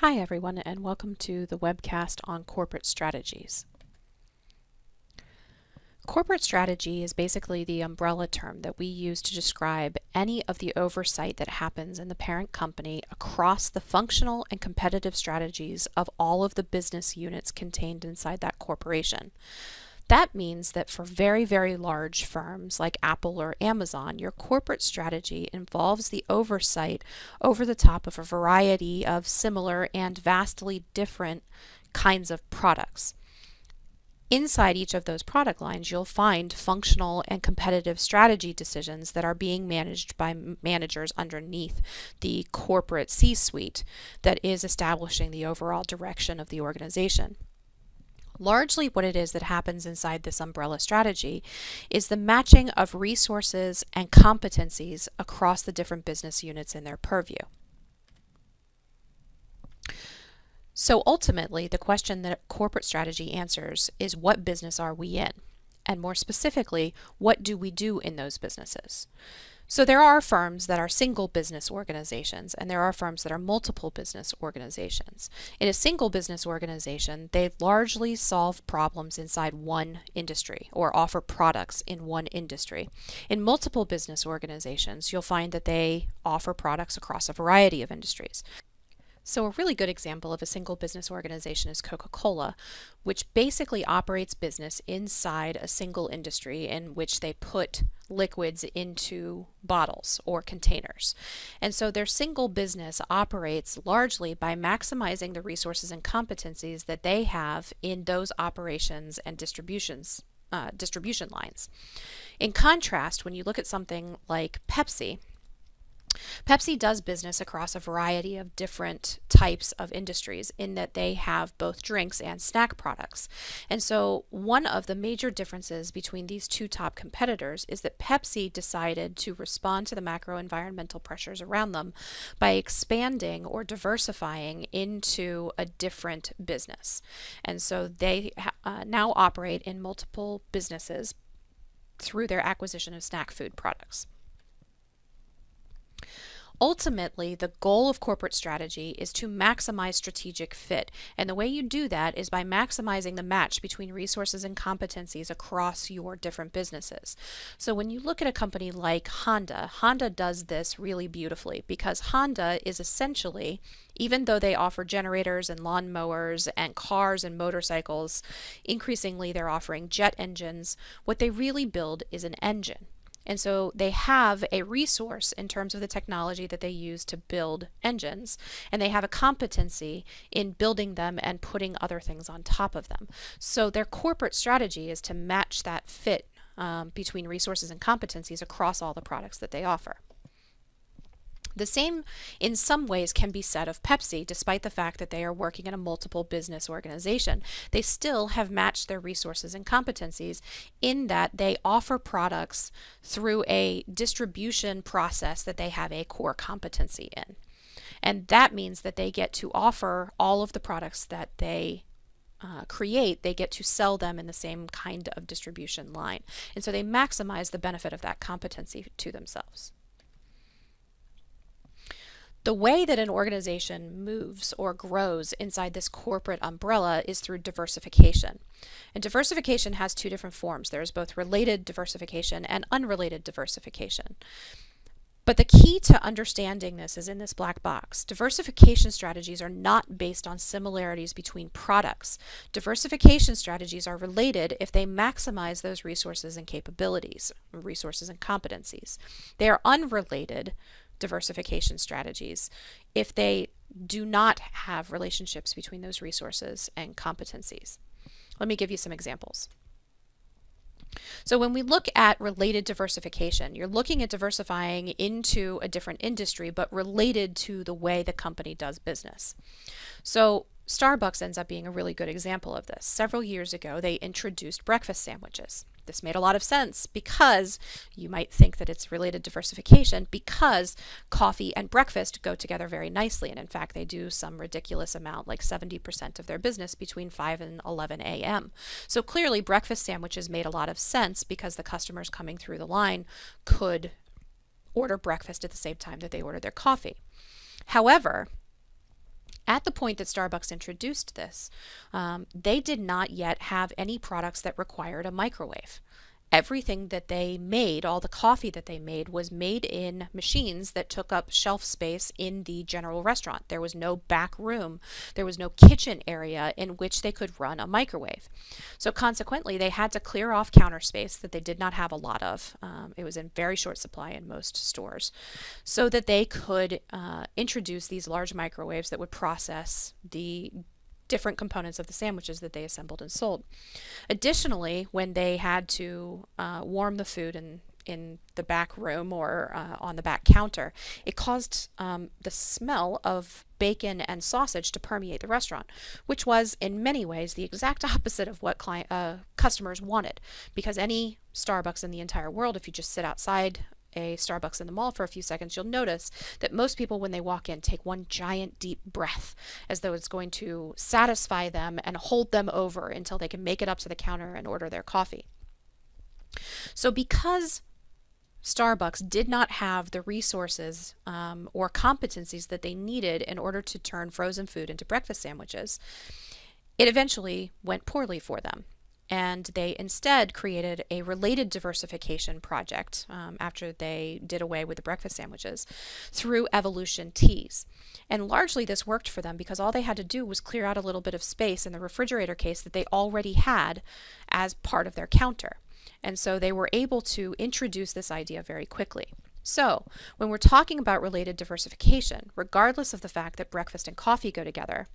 Hi everyone, and welcome to the webcast on corporate strategies. Corporate strategy is basically the umbrella term that we use to describe any of the oversight that happens in the parent company across the functional and competitive strategies of all of the business units contained inside that corporation. That means that for very, very large firms like Apple or Amazon, your corporate strategy involves the oversight over the top of a variety of similar and vastly different kinds of products. Inside each of those product lines, you'll find functional and competitive strategy decisions that are being managed by managers underneath the corporate C-suite that is establishing the overall direction of the organization. Largely what it is that happens inside this umbrella strategy is the matching of resources and competencies across the different business units in their purview. So ultimately, the question that corporate strategy answers is, what business are we in? And more specifically, what do we do in those businesses? So there are firms that are single business organizations, and there are firms that are multiple business organizations. In a single business organization, they largely solve problems inside one industry or offer products in one industry. In multiple business organizations, you'll find that they offer products across a variety of industries. So a really good example of a single business organization is Coca-Cola, which basically operates business inside a single industry in which they put liquids into bottles or containers. And so their single business operates largely by maximizing the resources and competencies that they have in those operations and distribution lines. In contrast, when you look at something like Pepsi does business across a variety of different types of industries in that they have both drinks and snack products. And so one of the major differences between these two top competitors is that Pepsi decided to respond to the macro environmental pressures around them by expanding or diversifying into a different business. And so they now operate in multiple businesses through their acquisition of snack food products. Ultimately, the goal of corporate strategy is to maximize strategic fit. And the way you do that is by maximizing the match between resources and competencies across your different businesses. So when you look at a company like Honda does this really beautifully, because Honda is essentially, even though they offer generators and lawnmowers and cars and motorcycles, increasingly they're offering jet engines, what they really build is an engine. And so they have a resource in terms of the technology that they use to build engines, and they have a competency in building them and putting other things on top of them. So their corporate strategy is to match that fit between resources and competencies across all the products that they offer. The same in some ways can be said of Pepsi. Despite the fact that they are working in a multiple business organization, they still have matched their resources and competencies in that they offer products through a distribution process that they have a core competency in. And that means that they get to offer all of the products that they create, they get to sell them in the same kind of distribution line. And so they maximize the benefit of that competency to themselves. The way that an organization moves or grows inside this corporate umbrella is through diversification. And diversification has two different forms. There's both related diversification and unrelated diversification. But the key to understanding this is in this black box. Diversification strategies are not based on similarities between products. Diversification strategies are related if they maximize those resources and capabilities, resources and competencies. They are unrelated diversification strategies if they do not have relationships between those resources and competencies. Let me give you some examples. So when we look at related diversification, you're looking at diversifying into a different industry, but related to the way the company does business. So Starbucks ends up being a really good example of this. Several years ago, they introduced breakfast sandwiches. This made a lot of sense because you might think that it's related diversification because coffee and breakfast go together very nicely. And in fact, they do some ridiculous amount, like 70% of their business between 5 and 11 a.m. So clearly breakfast sandwiches made a lot of sense because the customers coming through the line could order breakfast at the same time that they order their coffee. However, At the point that Starbucks introduced this, they did not yet have any products that required a microwave. Everything that they made, all the coffee that they made, was made in machines that took up shelf space in the general restaurant. There was no back room. There was no kitchen area in which they could run a microwave. So consequently, they had to clear off counter space that they did not have a lot of. It was in very short supply in most stores, so that they could introduce these large microwaves that would process the different components of the sandwiches that they assembled and sold. Additionally, when they had to warm the food in the back room or on the back counter, it caused the smell of bacon and sausage to permeate the restaurant, which was in many ways the exact opposite of what customers wanted. Because any Starbucks in the entire world, if you just sit outside a Starbucks in the mall for a few seconds, you'll notice that most people, when they walk in, take one giant deep breath as though it's going to satisfy them and hold them over until they can make it up to the counter and order their coffee. So because Starbucks did not have the resources or competencies that they needed in order to turn frozen food into breakfast sandwiches, it eventually went poorly for them. And they instead created a related diversification project after they did away with the breakfast sandwiches through Evolution Teas. And largely this worked for them because all they had to do was clear out a little bit of space in the refrigerator case that they already had as part of their counter. And so they were able to introduce this idea very quickly. So when we're talking about related diversification, regardless of the fact that breakfast and coffee go together,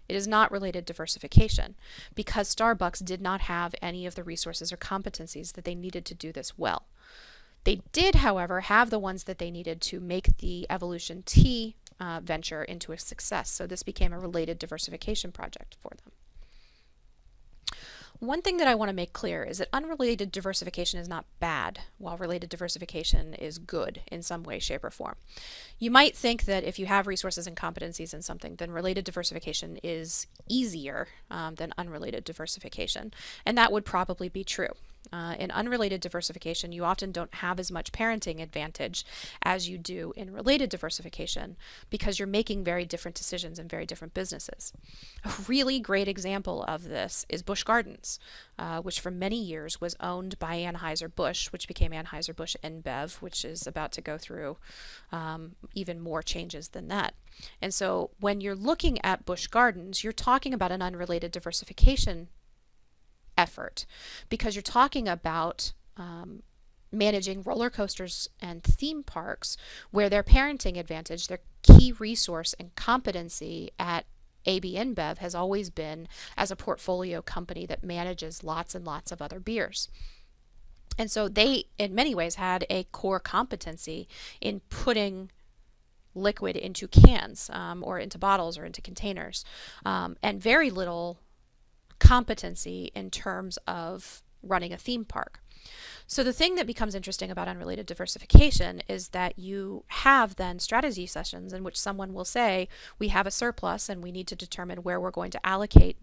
it is not related diversification because Starbucks did not have any of the resources or competencies that they needed to do this well. They did, however, have the ones that they needed to make the Evolution Tea venture into a success. So this became a related diversification project for them. One thing that I want to make clear is that unrelated diversification is not bad, while related diversification is good in some way, shape, or form. You might think that if you have resources and competencies in something, then related diversification is easier than unrelated diversification, and that would probably be true. In unrelated diversification, you often don't have as much parenting advantage as you do in related diversification because you're making very different decisions in very different businesses. A really great example of this is Busch Gardens, which for many years was owned by Anheuser-Busch, which became Anheuser-Busch InBev, which is about to go through even more changes than that. And so when you're looking at Busch Gardens, you're talking about an unrelated diversification effort because you're talking about managing roller coasters and theme parks where their parenting advantage, their key resource and competency at AB InBev has always been as a portfolio company that manages lots and lots of other beers. And so they, in many ways, had a core competency in putting liquid into cans or into bottles or into containers, and very little competency in terms of running a theme park. So the thing that becomes interesting about unrelated diversification is that you have then strategy sessions in which someone will say, we have a surplus and we need to determine where we're going to allocate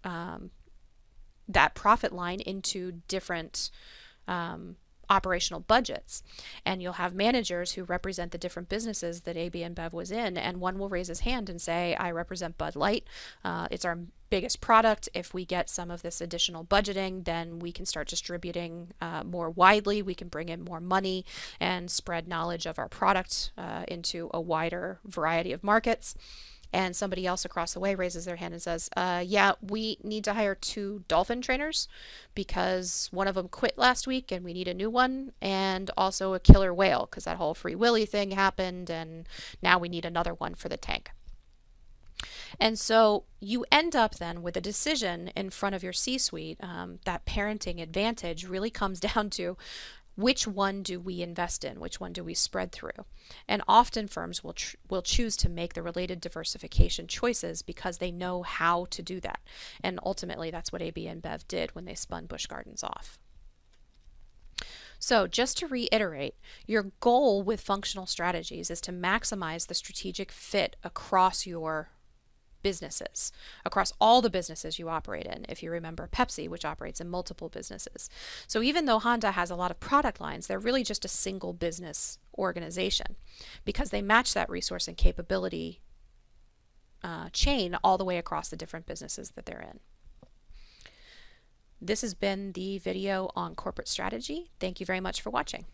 that profit line into different operational budgets. And you'll have managers who represent the different businesses that AB InBev was in, and one will raise his hand and say, I represent Bud Light. It's our biggest product. If we get some of this additional budgeting, then we can start distributing more widely. We can bring in more money and spread knowledge of our product into a wider variety of markets. And somebody else across the way raises their hand and says, yeah, we need to hire 2 dolphin trainers because one of them quit last week and we need a new one, and also a killer whale because that whole Free Willy thing happened and now we need another one for the tank. And so you end up then with a decision in front of your C-suite. That parenting advantage really comes down to which one do we invest in? Which one do we spread through? And often firms will choose to make the related diversification choices because they know how to do that. And ultimately, that's what AB InBev did when they spun Busch Gardens off. So just to reiterate, your goal with functional strategies is to maximize the strategic fit across your businesses, across all the businesses you operate in. If you remember Pepsi, which operates in multiple businesses. So even though Honda has a lot of product lines, they're really just a single business organization because they match that resource and capability chain all the way across the different businesses that they're in. This has been the video on corporate strategy. Thank you very much for watching.